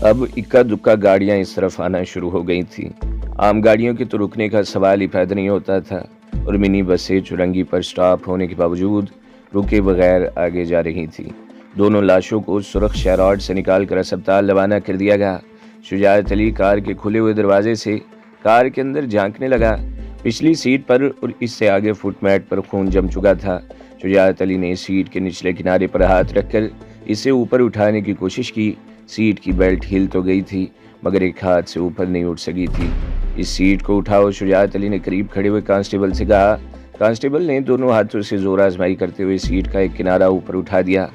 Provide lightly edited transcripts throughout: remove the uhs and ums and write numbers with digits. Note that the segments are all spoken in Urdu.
اب اکا دکا گاڑیاں اس طرف آنا شروع ہو گئی تھیں۔ عام گاڑیوں کے تو رکنے کا سوال ہی پیدا نہیں ہوتا تھا، اور منی بسیں چرنگی پر سٹاپ ہونے کے باوجود رکے بغیر آگے جا رہی تھیں۔ دونوں لاشوں کو سرخ شیراٹ سے نکال کر اسپتال روانہ کر دیا گیا۔ شجاعت علی کار کے کھلے ہوئے دروازے سے کار کے اندر جھانکنے لگا۔ پچھلی سیٹ پر اور اس سے آگے فٹ میٹ پر خون جم چکا تھا۔ شجاعت علی نے سیٹ کے نچلے کنارے پر ہاتھ رکھ کر اسے اوپر اٹھانے کی کوشش کی۔ سیٹ کی بیلٹ ہل تو گئی تھی، مگر ایک ہاتھ سے اوپر نہیں اٹھ سکی تھی۔ اس سیٹ کو اٹھاؤ، شجاعت علی نے قریب کھڑے ہوئے کانسٹیبل سے کہا۔ کانسٹیبل نے دونوں ہاتھوں سے زور آزمائی کرتے ہوئے سیٹ کا ایک کنارہ اوپر اٹھا دیا۔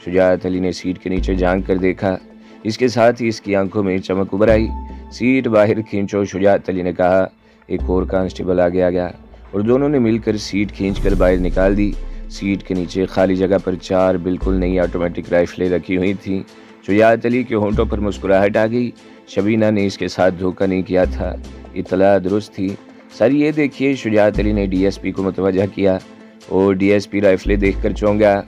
شجاعت علی نے سیٹ کے نیچے جھانک کر دیکھا، اس کے ساتھ ہی اس کی آنکھوں میں چمک ابھر آئی۔ سیٹ باہر کھینچو، شجاعت علی نے کہا۔ ایک اور کانسٹیبل آگے آ گیا اور دونوں نے مل کر سیٹ کھینچ کر باہر نکال دی۔ سیٹ کے نیچے خالی جگہ پر 4 بالکل نئی آٹومیٹک رائفلیں رکھی ہوئی تھیں۔ شجاعت علی کے ہونٹوں پر مسکراہٹ آ گئی۔ شبینہ نے اس کے ساتھ دھوکہ نہیں کیا تھا، اطلاع درست تھی۔ سر یہ دیکھیے، شجاعت علی نے ڈی ایس پی کو متوجہ کیا، اور ڈی ایس پی رائفلیں دیکھ کر چونک گیا۔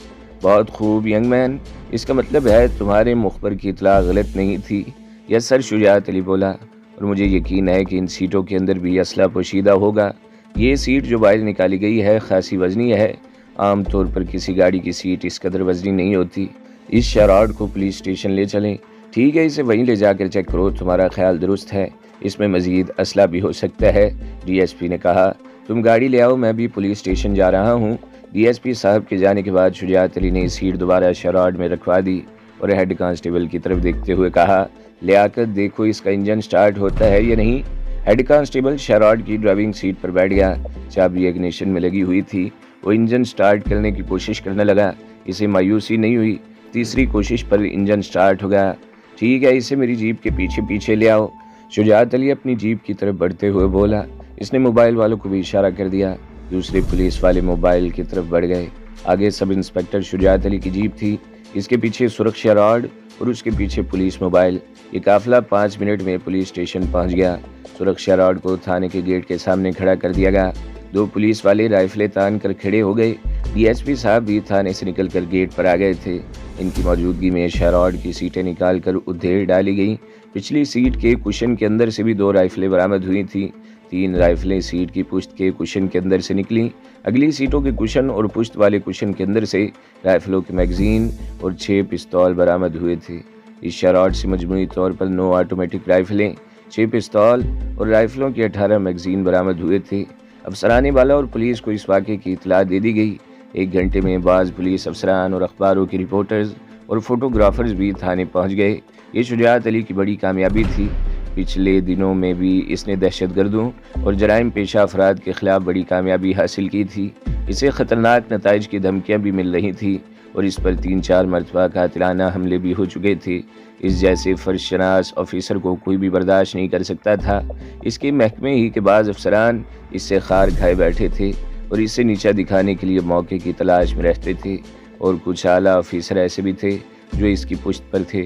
بہت خوب ینگ مین، اس کا مطلب ہے تمہارے مخبر کی اطلاع غلط نہیں تھی۔ یس سر، شجاعت علی بولا، اور مجھے یقین ہے کہ ان سیٹوں کے اندر بھی اسلحہ پوشیدہ ہوگا۔ یہ سیٹ جو باہر نکالی گئی ہے خاصی وزنی ہے، عام طور پر کسی گاڑی کی سیٹ اس قدر وزنی نہیں ہوتی۔ اس شیراٹ کو پولیس اسٹیشن لے چلیں۔ ٹھیک ہے، اسے وہیں لے جا کر چیک کرو، تمہارا خیال درست ہے، اس میں مزید اسلحہ بھی ہو سکتا ہے، ڈی ایس پی نے کہا۔ تم گاڑی لے آؤ، میں بھی پولیس اسٹیشن جا رہا ہوں۔ ڈی ایس پی صاحب کے جانے کے بعد شجاعت علی نے سیٹ دوبارہ شیراٹ میں رکھوا دی اور ہیڈ کانسٹیبل کی طرف دیکھتے ہوئے کہا، لیاقت دیکھو اس کا انجن سٹارٹ ہوتا ہے یا نہیں۔ ہیڈ کانسٹیبل شیراٹ کی ڈرائیونگ سیٹ پر بیٹھ گیا۔ چابی اگنیشن میں لگی ہوئی تھی۔ وہ انجن سٹارٹ کرنے کی کوشش کرنے لگا، اسے مایوسی نہیں ہوئی۔ تیسری کوشش پر انجن سٹارٹ ہو گیا۔ ٹھیک ہے، اسے میری جیپ کے پیچھے پیچھے لے آؤ، شجاعت علی اپنی جیپ کی طرف بڑھتے ہوئے بولا۔ اس نے موبائل والوں کو بھی اشارہ کر دیا۔ دوسرے پولیس والے موبائل کی طرف بڑھ گئے۔ آگے سب انسپکٹر شجاعت علی کی جیپ تھی، اس کے پیچھے سرخ شیراٹ اور اس کے پیچھے پولیس موبائل۔ یہ قافلہ 5 منٹ میں پولیس اسٹیشن پہنچ گیا۔ سرخ شیراٹ کو تھانے کے گیٹ کے سامنے کھڑا کر دیا گیا۔ 2 پولیس والے رائفلیں تان کر کھڑے ہو گئے۔ ڈی ایس پی صاحب بھی تھانے سے نکل کر گیٹ پر آ گئے تھے۔ ان کی موجودگی میں شیراٹ کی سیٹیں نکال کر ادھیڑ ڈالی گئیں۔ پچھلی سیٹ کے کشن کے اندر سے بھی 2 رائفلیں برآمد ہوئی تھیں۔ 3 رائفلیں سیٹ کی پشت کے کشن کے اندر سے نکلیں۔ اگلی سیٹوں کے کشن اور پشت والے کشن کے اندر سے رائفلوں کے میگزین اور 6 پستول برآمد ہوئے تھے۔ اس شیراٹ سے مجموعی طور پر 9 آٹومیٹک رائفلیں، 6 پستول اور رائفلوں کے 18 میگزین برآمد ہوئے تھے۔ افسران بالا اور پولیس کو اس واقعے کی اطلاع دے دی گئی۔ 1 گھنٹے میں بعض پولیس افسران اور اخباروں کے رپورٹرز اور فوٹوگرافرز بھی تھانے پہنچ گئے۔ یہ شجاعت علی کی بڑی کامیابی تھی۔ پچھلے دنوں میں بھی اس نے دہشت گردوں اور جرائم پیشہ افراد کے خلاف بڑی کامیابی حاصل کی تھی۔ اسے خطرناک نتائج کی دھمکیاں بھی مل رہی تھیں اور اس پر 3-4 مرتبہ قاتلانہ حملے بھی ہو چکے تھے۔ اس جیسے فرض شناس آفیسر کو کوئی بھی برداشت نہیں کر سکتا تھا۔ اس کے محکمے ہی کے بعض افسران اس سے خار کھائے بیٹھے تھے اور اسے نیچا دکھانے کے لیے موقع کی تلاش میں رہتے تھے، اور کچھ اعلیٰ آفیسر ایسے بھی تھے جو اس کی پشت پر تھے۔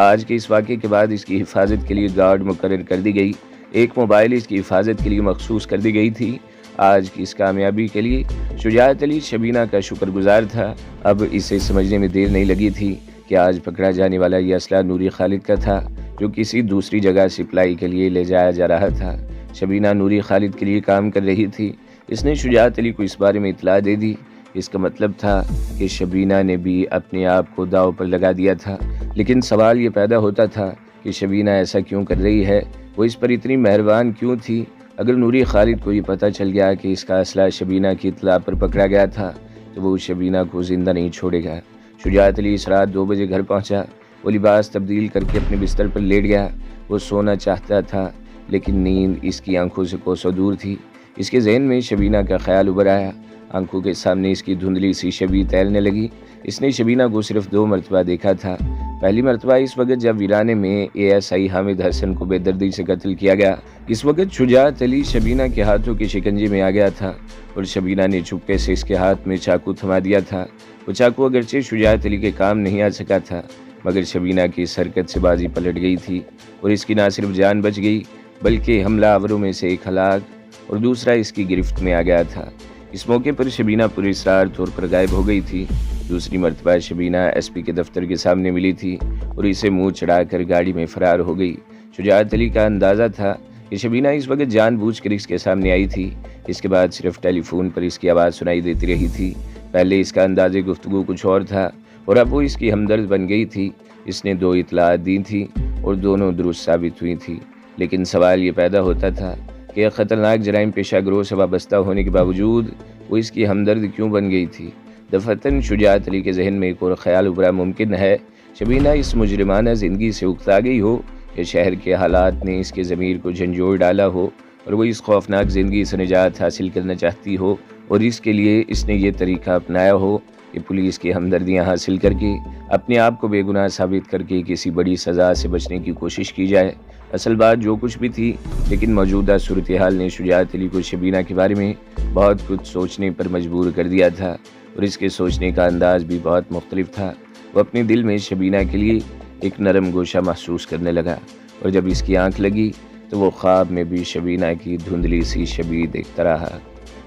آج کے اس واقعے کے بعد اس کی حفاظت کے لیے گارڈ مقرر کر دی گئی۔ ایک موبائل اس کی حفاظت کے لیے مخصوص کر دی گئی تھی۔ آج کی اس کامیابی کے لیے شجاعت علی شبینہ کا شکر گزار تھا۔ اب اسے سمجھنے میں دیر نہیں لگی تھی کہ آج پکڑا جانے والا یہ اسلحہ نوری خالد کا تھا، جو کسی دوسری جگہ سپلائی کے لیے لے جایا جا رہا تھا۔ شبینہ نوری خالد کے لیے کام کر رہی تھی۔ اس نے شجاعت علی کو اس بارے میں اطلاع دے دی۔ اس کا مطلب تھا کہ شبینہ نے بھی اپنے آپ کو داؤ پر لگا دیا تھا۔ لیکن سوال یہ پیدا ہوتا تھا کہ شبینہ ایسا کیوں کر رہی ہے، وہ اس پر اتنی مہربان کیوں تھی؟ اگر نوری خالد کو یہ پتہ چل گیا کہ اس کا اسلحہ شبینہ کی اطلاع پر پکڑا گیا تھا تو وہ شبینہ کو زندہ نہیں چھوڑے گا۔ شجاعت علی اس رات 2 بجے گھر پہنچا۔ وہ لباس تبدیل کر کے اپنے بستر پر لیٹ گیا۔ وہ سونا چاہتا تھا لیکن نیند اس کی آنکھوں سے کوسوں دور تھی۔ اس کے ذہن میں شبینہ کا خیال ابھر آیا۔ آنکھوں کے سامنے اس کی دھندلی سی شبیہ تیرنے لگی۔ اس نے شبینہ کو صرف 2 مرتبہ دیکھا تھا۔ پہلی مرتبہ اس وقت جب ویرانے میں اے ایس آئی حامد حسن کو بے دردی سے قتل کیا گیا۔ اس وقت شجاعت علی شبینہ کے ہاتھوں کے شکنجے میں آ گیا تھا اور شبینہ نے چپکے سے اس کے ہاتھ میں چاقو تھما دیا تھا۔ وہ چاقو اگرچہ شجاعت علی کے کام نہیں آ سکا تھا، مگر شبینہ کی اس حرکت سے بازی پلٹ گئی تھی اور اس کی نہ صرف جان بچ گئی بلکہ حملہ آوروں میں سے ایک ہلاک اور دوسرا اس کی گرفت میں آ گیا تھا۔ اس موقع پر شبینہ پر اسرار طور پر غائب ہو گئی تھی۔ دوسری مرتبہ شبینہ ایس پی کے دفتر کے سامنے ملی تھی اور اسے منہ چڑھا کر گاڑی میں فرار ہو گئی۔ شجاعت علی کا اندازہ تھا کہ شبینہ اس وقت جان بوجھ کر اس کے سامنے آئی تھی۔ اس کے بعد صرف ٹیلی فون پر اس کی آواز سنائی دیتی رہی تھی۔ پہلے اس کا انداز گفتگو کچھ اور تھا اور اب وہ اس کی ہمدرد بن گئی تھی۔ اس نے 2 اطلاعات دی تھی اور دونوں درست ثابت ہوئی تھی، لیکن سوال یہ پیدا ہوتا تھا کہ خطرناک جرائم پیشہ گروہ سے وابستہ ہونے کے باوجود وہ اس کی ہمدرد کیوں بن گئی تھی؟ دفعتاً شجاعت علی کے ذہن میں ایک اور خیال ابھرا، ممکن ہے شبینہ اس مجرمانہ زندگی سے اکتا گئی ہو یا شہر کے حالات نے اس کے ضمیر کو جھنجھوڑ ڈالا ہو اور وہ اس خوفناک زندگی سے نجات حاصل کرنا چاہتی ہو اور اس کے لیے اس نے یہ طریقہ اپنایا ہو کہ پولیس کی ہمدردیاں حاصل کر کے اپنے آپ کو بے گناہ ثابت کر کے کسی بڑی سزا سے بچنے کی کوشش کی جائے۔ اصل بات جو کچھ بھی تھی، لیکن موجودہ صورتحال نے شجاعت علی کو شبینہ کے بارے میں بہت کچھ سوچنے پر مجبور کر دیا تھا اور اس کے سوچنے کا انداز بھی بہت مختلف تھا۔ وہ اپنے دل میں شبینہ کے لیے ایک نرم گوشہ محسوس کرنے لگا اور جب اس کی آنکھ لگی تو وہ خواب میں بھی شبینہ کی دھندلی سی شبیہ دیکھتا رہا۔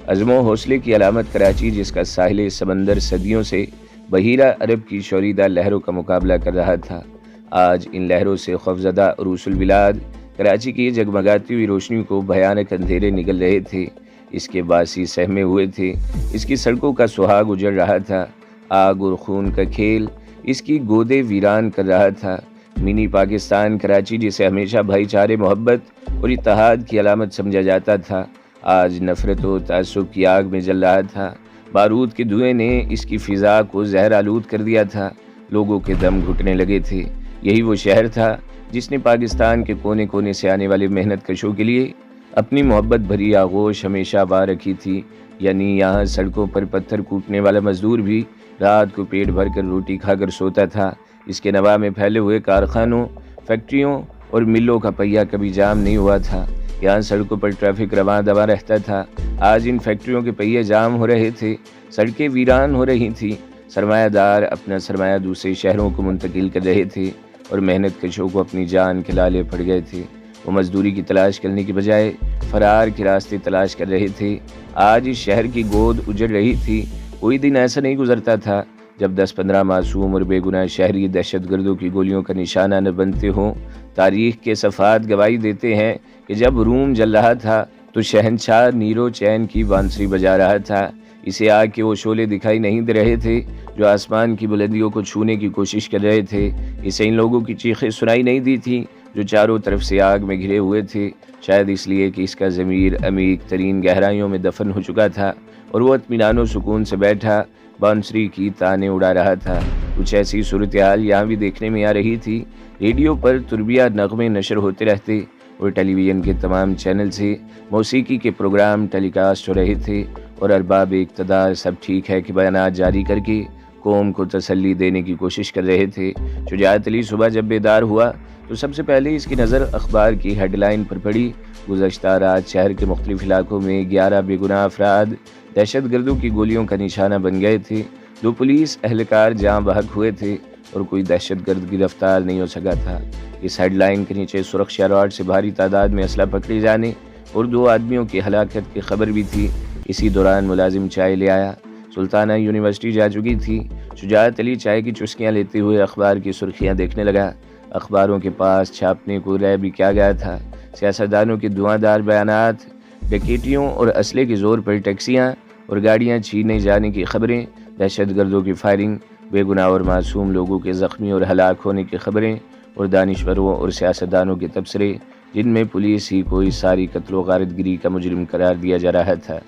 عزم و حوصلے کی علامت کراچی، جس کا ساحل سمندر صدیوں سے بحیرہ عرب کی شوریدہ لہروں کا مقابلہ کر رہا تھا، آج ان لہروں سے خوفزدہ عروس البلاد کراچی کی جگمگاتی ہوئی روشنی کو بھیانک اندھیرے نگل رہے تھے۔ اس کے باسی سہمے ہوئے تھے، اس کی سڑکوں کا سہاگ اجڑ رہا تھا، آگ اور خون کا کھیل اس کی گودے ویران کر رہا تھا۔ منی پاکستان کراچی، جسے ہمیشہ بھائی چارے، محبت اور اتحاد کی علامت سمجھا جاتا تھا، آج نفرت و تعصب کی آگ میں جل رہا تھا۔ بارود کے دھوئیں نے اس کی فضا کو زہر آلود کر دیا تھا، لوگوں کے دم گھٹنے لگے تھے۔ یہی وہ شہر تھا جس نے پاکستان کے کونے کونے سے آنے والے محنت کشوں کے لیے اپنی محبت بھری آغوش ہمیشہ آباد رکھی تھی۔ یعنی یہاں سڑکوں پر پتھر کوٹنے والا مزدور بھی رات کو پیٹ بھر کر روٹی کھا کر سوتا تھا۔ اس کے نواح میں پھیلے ہوئے کارخانوں، فیکٹریوں اور ملوں کا پہیہ کبھی جام نہیں ہوا تھا۔ یہاں سڑکوں پر ٹریفک رواں دواں رہتا تھا، آج ان فیکٹریوں کے پہیے جام ہو رہے تھے، سڑکیں ویران ہو رہی تھیں، سرمایہ دار اپنا سرمایہ دوسرے شہروں کو منتقل کر رہے تھے اور محنت کشوں کو اپنی جان کے لالے پڑ گئے تھے۔ وہ مزدوری کی تلاش کرنے کی بجائے فرار کے راستے تلاش کر رہے تھے۔ آج اس شہر کی گود اجڑ رہی تھی۔ کوئی دن ایسا نہیں گزرتا تھا جب 10-15 معصوم اور بے گناہ شہری دہشت گردوں کی گولیوں کا نشانہ نہ بنتے ہوں۔ تاریخ کے صفحات گواہی دیتے ہیں کہ جب روم جل رہا تھا تو شہنشاہ نیرو چین کی بانسری بجا رہا تھا۔ اسے آگ کے وہ شعلے دکھائی نہیں دے رہے تھے جو آسمان کی بلندیوں کو چھونے کی کوشش کر رہے تھے۔ اسے ان لوگوں کی چیخیں سنائی نہیں دی تھی جو چاروں طرف سے آگ میں گھرے ہوئے تھے، شاید اس لیے کہ اس کا ضمیر عمیق ترین گہرائیوں میں دفن ہو چکا تھا اور وہ اطمینان و سکون سے بیٹھا بانسری کی تانے اڑا رہا تھا۔ کچھ ایسی صورتحال یہاں بھی دیکھنے میں آ رہی تھی۔ ریڈیو پر تربیہ نغمے نشر ہوتے رہتے اور ٹیلی ویژن کے تمام چینل سے موسیقی کے پروگرام ٹیلی کاسٹ ہو رہے تھے اور ارباب اقتدار سب ٹھیک ہے کہ بیانات جاری کر کے قوم کو تسلی دینے کی کوشش کر رہے تھے۔ شجاعت علی صبح جب بیدار ہوا تو سب سے پہلے اس کی نظر اخبار کی ہیڈ لائن پر پڑی۔ گزشتہ رات شہر کے مختلف علاقوں میں 11 بے گناہ افراد دہشت گردوں کی گولیوں کا نشانہ بن گئے تھے۔ 2 پولیس اہلکار جاں بحق ہوئے تھے اور کوئی دہشت گرد گرفتار نہیں ہو سکا تھا۔ اس ہیڈ لائن کے نیچے سرخشہ راڈ سے بھاری تعداد میں اسلحہ پکڑے جانے اور 2 آدمیوں کی ہلاکت کی خبر بھی تھی۔ اسی دوران ملازم چائے لے آیا۔ سلطانہ یونیورسٹی جا چکی تھی۔ شجاعت علی چائے کی چسکیاں لیتے ہوئے اخبار کی سرخیاں دیکھنے لگا۔ اخباروں کے پاس چھاپنے کو رہ بھی کیا گیا تھا؟ سیاستدانوں کے دھواں دار بیانات، ڈکیتیوں اور اسلحے کے زور پر ٹیکسیاں اور گاڑیاں چھینے جانے کی خبریں، دہشت گردوں کی فائرنگ، بے گناہ اور معصوم لوگوں کے زخمی اور ہلاک ہونے کی خبریں اور دانشوروں اور سیاستدانوں کے تبصرے جن میں پولیس ہی کو اس ساری قتل و غارت گری کا مجرم قرار دیا جا رہا تھا۔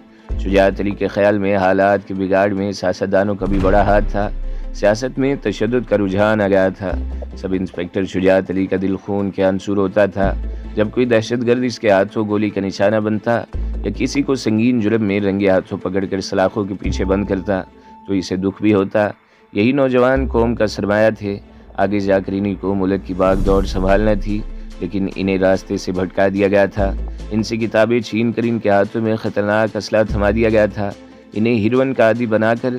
شجاعت علی کے خیال میں حالات کے بگاڑ میں سیاستدانوں کا بھی بڑا ہاتھ تھا۔ سیاست میں تشدد کا رجحان آ گیا تھا۔ سب انسپکٹر شجاعت علی کا دل خون کے آنسور ہوتا تھا جب کوئی دہشت گرد اس کے ہاتھوں گولی کا نشانہ بنتا یا کسی کو سنگین جرم میں رنگے ہاتھوں پکڑ کر سلاخوں کے پیچھے بند کرتا تو اسے دکھ بھی ہوتا۔ یہی نوجوان قوم کا سرمایہ تھے۔ آگے جا کر انہیں کو ملک کی باغ دوڑ سنبھالنا تھی، لیکن انہیں راستے سے بھٹکا دیا گیا تھا۔ ان سے کتابیں چھین کر ان کے ہاتھوں میں خطرناک اسلحہ تھما دیا گیا تھا۔ انہیں ہیروئن کا عادی بنا کر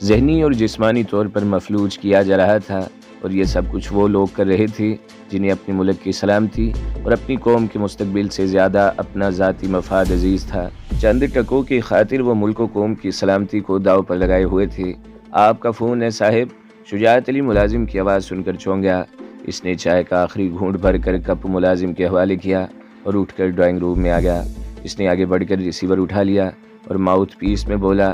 ذہنی اور جسمانی طور پر مفلوج کیا جا رہا تھا، اور یہ سب کچھ وہ لوگ کر رہے تھے جنہیں اپنے ملک کی سلامتی اور اپنی قوم کے مستقبل سے زیادہ اپنا ذاتی مفاد عزیز تھا۔ چند ٹکوں کی خاطر وہ ملک و قوم کی سلامتی کو داؤ پر لگائے ہوئے تھے آپ کا فون ہے صاحب۔ شجاعت علی ملازم کی آواز سن کر چونک گیا۔ اس نے چائے کا آخری گھونٹ بھر کر کپ ملازم کے حوالے کیا اور اٹھ کر ڈرائنگ روم میں آ گیا۔ اس نے آگے بڑھ کر ریسیور اٹھا لیا اور ماؤتھ پیس میں بولا،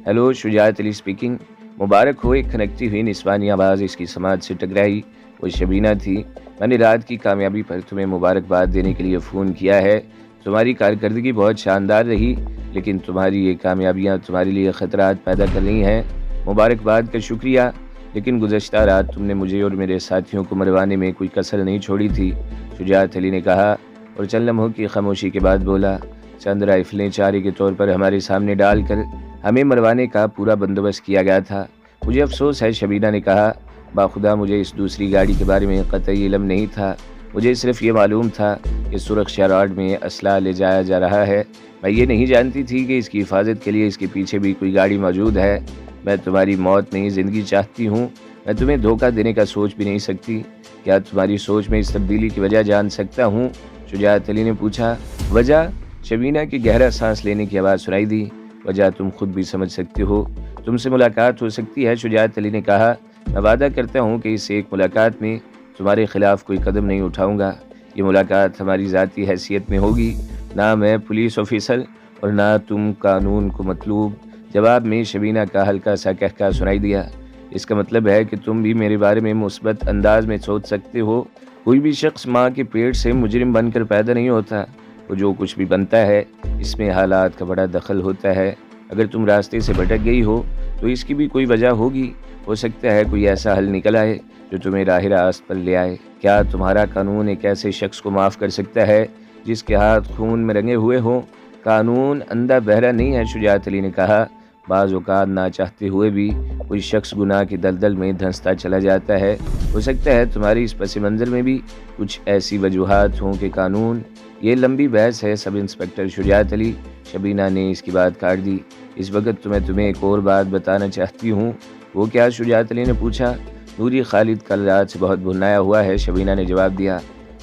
ہیلو، شجاعت علی اسپیکنگ۔ مبارک ہو، ایک کھنکتی ہوئی نسوانی آواز اس کی سماعت سے ٹکرائی۔ وہ شبینہ تھی۔ میں نے رات کی کامیابی پر تمہیں مبارکباد دینے کے لیے فون کیا ہے۔ تمہاری کارکردگی بہت شاندار رہی، لیکن تمہاری یہ کامیابیاں تمہارے لیے خطرات پیدا کر رہی ہیں۔ مبارکباد کا شکریہ، لیکن گزشتہ رات تم نے مجھے اور میرے ساتھیوں کو مروانے میں کوئی کسر نہیں چھوڑی تھی، شجاعت علی نے کہا اور چند لمحوں کی خاموشی کے بعد بولا، چند رائفلیں چارے کے طور پر ہمارے سامنے ڈال کر ہمیں مروانے کا پورا بندوبست کیا گیا تھا۔ مجھے افسوس ہے، شبینہ نے کہا، باخدا مجھے اس دوسری گاڑی کے بارے میں قطعی علم نہیں تھا۔ مجھے صرف یہ معلوم تھا کہ سرخشہ راڈ میں اسلحہ لے جایا جا رہا ہے۔ میں یہ نہیں جانتی تھی کہ اس کی حفاظت کے لیے اس کے پیچھے بھی کوئی گاڑی موجود ہے۔ میں تمہاری موت نہیں، زندگی چاہتی ہوں۔ میں تمہیں دھوکہ دینے کا سوچ بھی نہیں سکتی۔ کیا تمہاری سوچ میں اس تبدیلی کی وجہ جان سکتا ہوں؟ شجاعت علی نے پوچھا۔ وجہ؟ شبینہ کی گہرا سانس لینے کی آواز سنائی دی۔ وجہ تم خود بھی سمجھ سکتے ہو، تم سے ملاقات ہو سکتی ہے، شجاعت علی نے کہا۔ میں وعدہ کرتا ہوں کہ اس ایک ملاقات میں تمہارے خلاف کوئی قدم نہیں اٹھاؤں گا۔ یہ ملاقات ہماری ذاتی حیثیت میں ہوگی، نہ میں پولیس آفیسر اور نہ تم قانون کو مطلوب۔ جواب میں شبینہ کا ہلکا سا کہکا سنائی دیا۔ اس کا مطلب ہے کہ تم بھی میرے بارے میں مثبت انداز میں سوچ سکتے ہو۔ کوئی بھی شخص ماں کے پیٹ سے مجرم بن کر پیدا نہیں ہوتا۔ وہ جو کچھ بھی بنتا ہے اس میں حالات کا بڑا دخل ہوتا ہے۔ اگر تم راستے سے بھٹک گئی ہو تو اس کی بھی کوئی وجہ ہوگی۔ ہو سکتا ہے کوئی ایسا حل نکل آئے جو تمہیں راہ راست پر لے آئے۔ کیا تمہارا قانون ایک ایسے شخص کو معاف کر سکتا ہے جس کے ہاتھ خون میں رنگے ہوئے ہوں؟ قانون اندھا بہرا نہیں ہے، شجاعت علی نے کہا۔ بعض اوقات نہ چاہتے ہوئے بھی کوئی شخص گناہ کی دلدل میں دھنستا چلا جاتا ہے۔ ہو سکتا ہے تمہاری اس پس منظر میں بھی کچھ ایسی وجوہات ہوں کہ قانون۔ یہ لمبی بحث ہے سب انسپکٹر شجاعت علی، شبینہ نے اس کی بات کاٹ دی۔ اس وقت تمہیں ایک اور بات بتانا چاہتی ہوں۔ وہ کیا؟ شجاعت علی نے پوچھا۔ نوری خالد کل رات سے بہت بھنایا ہوا ہے، شبینہ نے جواب دیا۔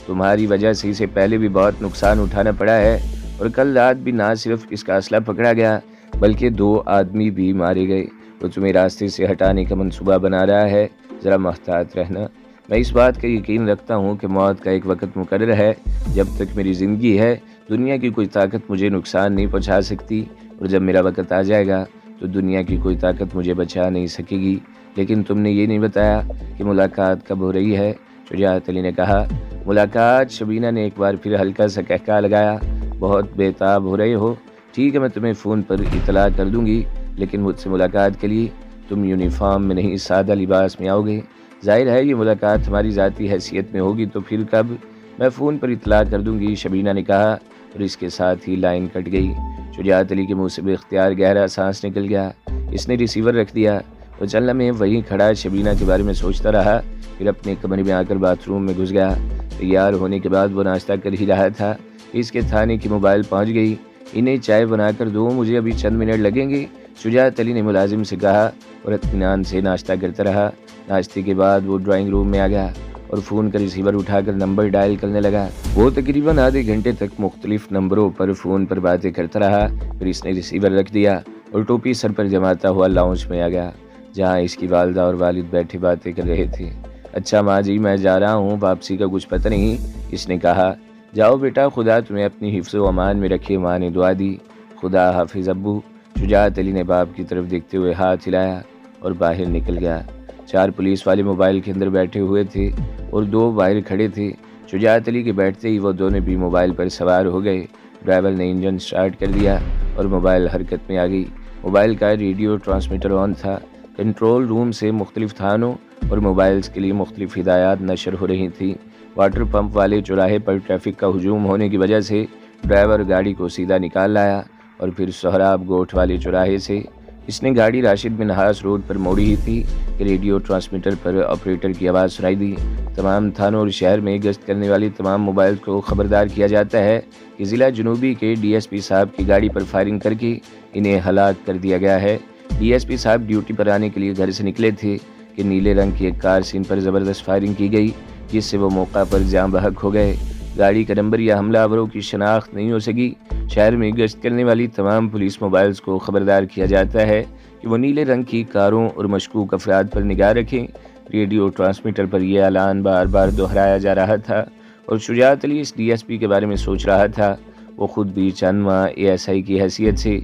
تمہاری وجہ سے اسے پہلے بھی بہت نقصان اٹھانا پڑا ہے، اور کل رات بھی نہ صرف اس کا اسلحہ پکڑا گیا بلکہ 2 آدمی بھی مارے گئے۔ وہ تمہیں راستے سے ہٹانے کا منصوبہ بنا رہا ہے، ذرا محتاط رہنا۔ میں اس بات کا یقین رکھتا ہوں کہ موت کا ایک وقت مقرر ہے۔ جب تک میری زندگی ہے دنیا کی کوئی طاقت مجھے نقصان نہیں پہنچا سکتی، اور جب میرا وقت آ جائے گا تو دنیا کی کوئی طاقت مجھے بچا نہیں سکے گی۔ لیکن تم نے یہ نہیں بتایا کہ ملاقات کب ہو رہی ہے، شجاعت علی نے کہا۔ ملاقات؟ شبینہ نے ایک بار پھر ہلکا سا کہکا لگایا۔ بہت بے تاب ہو رہے ہو۔ ٹھیک ہے، میں تمہیں فون پر اطلاع کر دوں گی، لیکن مجھ سے ملاقات کے لیے تم یونیفارم میں نہیں، سادہ لباس میں آؤ گے۔ ظاہر ہے یہ ملاقات ہماری ذاتی حیثیت میں ہوگی، تو پھر کب؟ میں فون پر اطلاع کر دوں گی، شبینہ نے کہا، اور اس کے ساتھ ہی لائن کٹ گئی۔ شجاعت علی کے منہ سے بے اختیار گہرا سانس نکل گیا۔ اس نے ریسیور رکھ دیا اور چند لمحے وہیں کھڑا شبینہ کے بارے میں سوچتا رہا، پھر اپنے کمرے میں آ کر باتھ روم میں گھس گیا۔ تیار ہونے کے بعد وہ ناشتہ کر ہی رہا تھا، اس کے تھانے کی موبائل پہنچ گئی۔ انہیں چائے بنا کر دو، مجھے ابھی چند منٹ لگیں گے، شجاعت علی نے ملازم سے کہا، اور اطمینان سے ناشتہ کرتا رہا۔ ناشتے کے بعد وہ ڈرائنگ روم میں آ گیا اور فون کا ریسیور اٹھا کر نمبر ڈائل کرنے لگا۔ وہ تقریباً آدھے گھنٹے تک مختلف نمبروں پر فون پر باتیں کرتا رہا، پھر اس نے ریسیور رکھ دیا اور ٹوپی سر پر جماتا ہوا لاؤنج میں آ گیا، جہاں اس کی والدہ اور والد بیٹھے باتیں کر رہے تھے۔ اچھا ماں جی، میں جا رہا ہوں، واپسی کا کچھ پتہ نہیں، اس نے کہا۔ جاؤ بیٹا، خدا تمہیں اپنی حفظ و امان میں رکھے، ماں نے دعا دی۔ خدا حافظ ابو، شجاعت علی نے باپ کی طرف دیکھتے ہوئے ہاتھ ہلایا اور باہر نکل گیا۔ 4 پولیس والے موبائل کے اندر بیٹھے ہوئے تھے اور 2 باہر کھڑے تھے۔ شجاعت علی کے بیٹھتے ہی وہ دونوں بھی موبائل پر سوار ہو گئے۔ ڈرائیور نے انجن سٹارٹ کر دیا اور موبائل حرکت میں آ گئی۔ موبائل کا ریڈیو ٹرانسمیٹر آن تھا۔ کنٹرول روم سے مختلف تھانوں اور موبائلز کے لیے مختلف ہدایات نشر ہو رہی تھیں۔ واٹر پمپ والے چوراہے پر ٹریفک کا ہجوم ہونے کی وجہ سے ڈرائیور گاڑی کو سیدھا نکال لایا اور پھر سہراب گوٹھ والے چوراہے سے اس نے گاڑی راشد بن ہاس روڈ پر موڑی ہی تھی کہ ریڈیو ٹرانسمیٹر پر آپریٹر کی آواز سنائی دی۔ تمام تھانوں اور شہر میں گشت کرنے والی تمام موبائل کو خبردار کیا جاتا ہے کہ ضلع جنوبی کے ڈی ایس پی صاحب کی گاڑی پر فائرنگ کر کے انہیں ہلاک کر دیا گیا ہے۔ ڈی ایس پی صاحب ڈیوٹی پر آنے کے لیے گھر سے نکلے تھے کہ نیلے رنگ کی ایک کار سے ان پر زبردست فائرنگ کی گئی، جس سے وہ موقع پر جاں بحق ہو گئے۔ گاڑی کا نمبر یا حملہ آوروں کی شناخت نہیں ہو سکی۔ شہر میں گشت کرنے والی تمام پولیس موبائلز کو خبردار کیا جاتا ہے کہ وہ نیلے رنگ کی کاروں اور مشکوک افراد پر نگاہ رکھیں۔ ریڈیو ٹرانسمیٹر پر یہ اعلان بار بار دہرایا جا رہا تھا اور شجاعت علی اس ڈی ایس پی کے بارے میں سوچ رہا تھا۔ وہ خود بھی چند ماہ اے ایس آئی کی حیثیت سے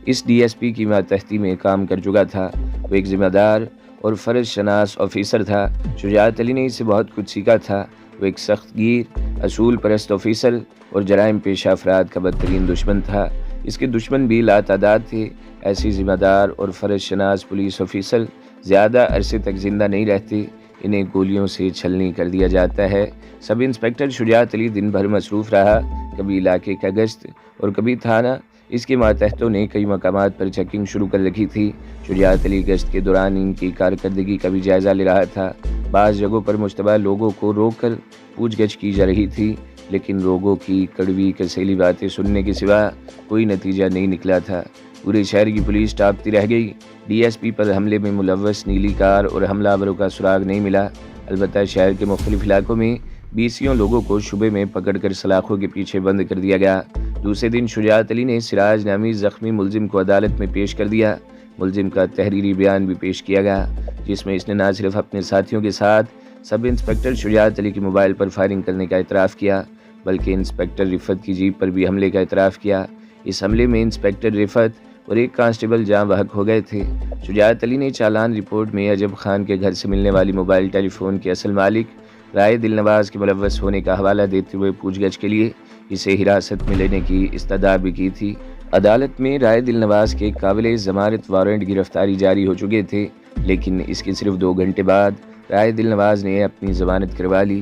اس ڈی ایس پی کی ماتحتی میں کام کر چکا تھا۔ وہ ایک ذمہ دار اور فرض شناس آفیسر تھا۔ شجاعت علی نے اس سے بہت کچھ سیکھا تھا۔ وہ ایک سخت گیر، اصول پرست آفیسر اور جرائم پیشہ افراد کا بدترین دشمن تھا۔ اس کے دشمن بھی لاتعداد تھے۔ ایسی ذمہ دار اور فرض شناس پولیس آفیسر زیادہ عرصے تک زندہ نہیں رہتے، انہیں گولیوں سے چھلنی کر دیا جاتا ہے۔ سب انسپکٹر شجاعت علی دن بھر مصروف رہا، کبھی علاقے کا گشت اور کبھی تھانہ۔ اس کے ماتحتوں نے کئی مقامات پر چیکنگ شروع کر رکھی تھی۔ شجاعت علی گشت کے دوران ان کی کارکردگی کا بھی جائزہ لے رہا تھا۔ بعض جگہوں پر مشتبہ لوگوں کو روک کر پوچھ گچھ کی جا رہی تھی، لیکن لوگوں کی کڑوی کسیلی باتیں سننے کے سوا کوئی نتیجہ نہیں نکلا تھا۔ پورے شہر کی پولیس ٹاپتی رہ گئی۔ ڈی ایس پی پر حملے میں ملوث نیلی کار اور حملہ آوروں کا سراغ نہیں ملا۔ البتہ شہر کے مختلف علاقوں میں 20 لوگوں کو شبے میں پکڑ کر سلاخوں کے پیچھے بند کر دیا گیا۔ دوسرے دن شجاعت علی نے سراج نامی زخمی ملزم کو عدالت میں پیش کر دیا۔ ملزم کا تحریری بیان بھی پیش کیا گیا، جس میں اس نے نہ صرف اپنے ساتھیوں کے ساتھ سب انسپکٹر شجاعت علی کے موبائل پر فائرنگ کرنے کا اعتراف کیا، بلکہ انسپکٹر رفت کی جیپ پر بھی حملے کا اعتراف کیا۔ اس حملے میں انسپکٹر رفت اور ایک کانسٹیبل جاں بحق ہو گئے تھے۔ شجاعت علی نے چالان رپورٹ میں عجب خان کے گھر سے ملنے والی موبائل ٹیلی فون کے اصل مالک رائے دل نواز کے ملوث ہونے کا حوالہ دیتے ہوئے پوچھ گچھ کے لیے اسے حراست میں لینے کی استدعا بھی کی تھی۔ عدالت میں رائے دل نواز کے قابل ضمانت وارنٹ گرفتاری جاری ہو چکے تھے، لیکن اس کے صرف 2 گھنٹے بعد رائے دل نواز نے اپنی ضمانت کروا لی۔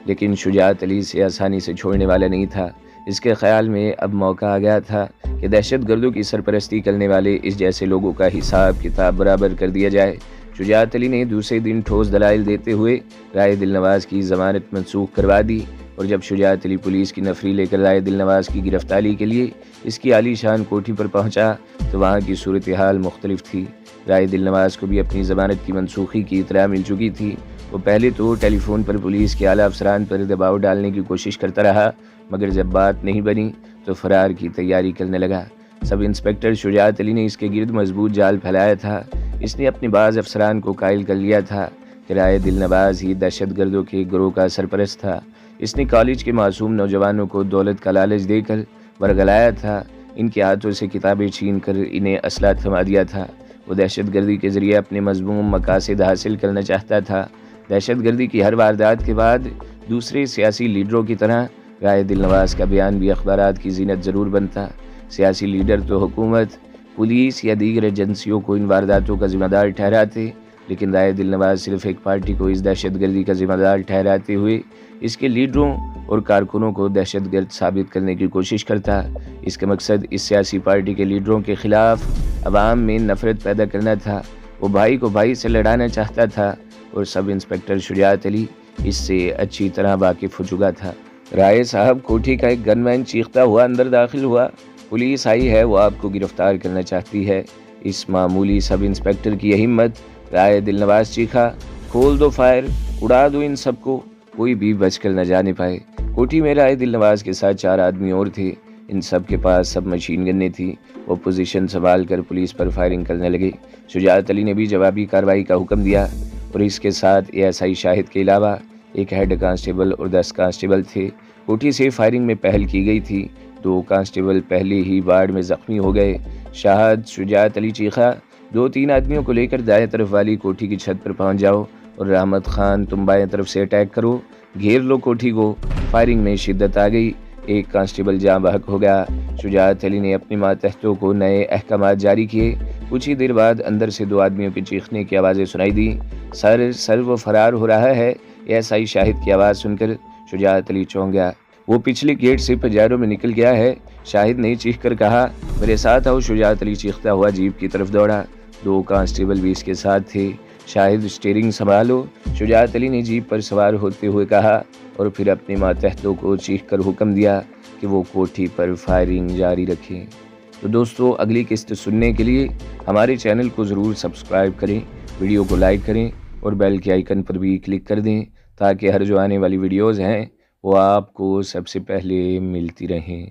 لیکن شجاعت علی سے آسانی سے چھوڑنے والا نہیں تھا۔ اس کے خیال میں اب موقع آ گیا تھا کہ دہشت گردوں کی سرپرستی کرنے والے اس جیسے لوگوں کا حساب کتاب برابر کر دیا جائے۔ شجاعت علی نے دوسرے دن ٹھوس دلائل دیتے ہوئے رائے دل نواز کی ضمانت منسوخ کروا دی، اور جب شجاعت علی پولیس کی نفری لے کر رائے دل نواز کی گرفتاری کے لیے اس کی عالی شان کوٹھی پر پہنچا تو وہاں کی صورتحال مختلف تھی۔ رائے دل نواز کو بھی اپنی ضمانت کی منسوخی کی اطلاع مل چکی تھی۔ وہ پہلے تو ٹیلی فون پر پولیس کے اعلیٰ افسران پر دباؤ ڈالنے کی کوشش کرتا رہا، مگر جب بات نہیں بنی تو فرار کی تیاری کرنے لگا۔ سب انسپکٹر شجاعت علی نے اس کے گرد مضبوط جال پھیلایا تھا۔ اس نے اپنے بعض افسران کو قائل کر لیا تھا کہ رائے دل نواز ہی دہشت گردوں کے گروہ کا سرپرست تھا۔ اس نے کالج کے معصوم نوجوانوں کو دولت کا لالچ دے کر ورگلایا تھا، ان کے ہاتھوں سے کتابیں چھین کر انہیں اسلحہ تھما دیا تھا۔ وہ دہشت گردی کے ذریعے اپنے مذموم مقاصد حاصل کرنا چاہتا تھا۔ دہشت گردی کی ہر واردات کے بعد دوسرے سیاسی لیڈروں کی طرح رائے دل نواز کا بیان بھی اخبارات کی زینت ضرور بنتا۔ سیاسی لیڈر تو حکومت، پولیس یا دیگر ایجنسیوں کو ان وارداتوں کا ذمہ دار ٹھہراتے، لیکن رائے دل نواز صرف ایک پارٹی کو اس دہشت گردی کا ذمہ دار ٹھہراتے ہوئے اس کے لیڈروں اور کارکنوں کو دہشت گرد ثابت کرنے کی کوشش کرتا۔ اس کا مقصد اس سیاسی پارٹی کے لیڈروں کے خلاف عوام میں نفرت پیدا کرنا تھا۔ وہ بھائی کو بھائی سے لڑانا چاہتا تھا، اور سب انسپکٹر شجاعت علی اس سے اچھی طرح واقف ہو چکا تھا۔ رائے صاحب، کوٹھی کا ایک گن مین چیختا ہوا اندر داخل ہوا۔ پولیس آئی ہے، وہ آپ کو گرفتار کرنا چاہتی ہے۔ اس معمولی سب انسپکٹر کی یہ ہمت! رائے دل نواز چیخا، کھول دو فائر، اڑا دو ان سب کو، کوئی بھی بچ کر نہ جانے پائے۔ کوٹھی میں رائے دل نواز کے ساتھ 4 آدمی اور تھے۔ ان سب کے پاس سب مشین گنیں تھیں۔ وہ پوزیشن سنبھال کر پولیس پر فائرنگ کرنے لگے۔ شجاعت علی نے بھی جوابی کارروائی کا حکم دیا، اور اس کے ساتھ اے ایس آئی شاہد کے علاوہ ایک ہیڈ کانسٹیبل اور 10 کانسٹیبل تھے۔ کوٹھی سے فائرنگ میں پہل کی گئی تھی۔ 2 کانسٹیبل پہلے ہی واڑ میں زخمی ہو گئے۔ شاہد، شجاعت علی چیخا، 2-3 آدمیوں کو لے کر دائیں طرف والی کوٹھی کی چھت پر پہنچ جاؤ، اور رحمت خان تم بائیں طرف سے اٹیک کرو، گھیر لو کوٹھی کو۔ فائرنگ میں شدت آ گئی۔ ایک کانسٹیبل جاں بحق ہو گیا۔ شجاعت علی نے اپنے ماتحتوں کو نئے احکامات جاری کیے۔ کچھ ہی دیر بعد اندر سے 2 آدمیوں کے چیخنے کی آوازیں سنائی دی۔ سر وہ فرار ہو رہا ہے، ایس آئی شاہد کی آواز سن کر شجاعت علی چونک گیا۔ وہ پچھلے گیٹ سے پجاروں میں نکل گیا ہے، شاہد نے چیخ کر کہا۔ میرے ساتھ آؤ، شجاعت علی چیختا ہوا جیپ کی طرف دوڑا۔ 2 کانسٹیبل بھی اس کے ساتھ تھے۔ شاہد، اسٹیئرنگ سنبھالو، شجاعت علی نے جیپ پر سوار ہوتے ہوئے کہا، اور پھر اپنے ماتحتوں کو چیخ کر حکم دیا کہ وہ کوٹھی پر فائرنگ جاری رکھیں۔ تو دوستو، اگلی قسط سننے کے لیے ہمارے چینل کو ضرور سبسکرائب کریں، ویڈیو کو لائک کریں اور بیل کے آئیکن پر بھی کلک کر دیں تاکہ ہر جو آنے والی ویڈیوز ہیں وہ آپ کو سب سے پہلے ملتی رہیں۔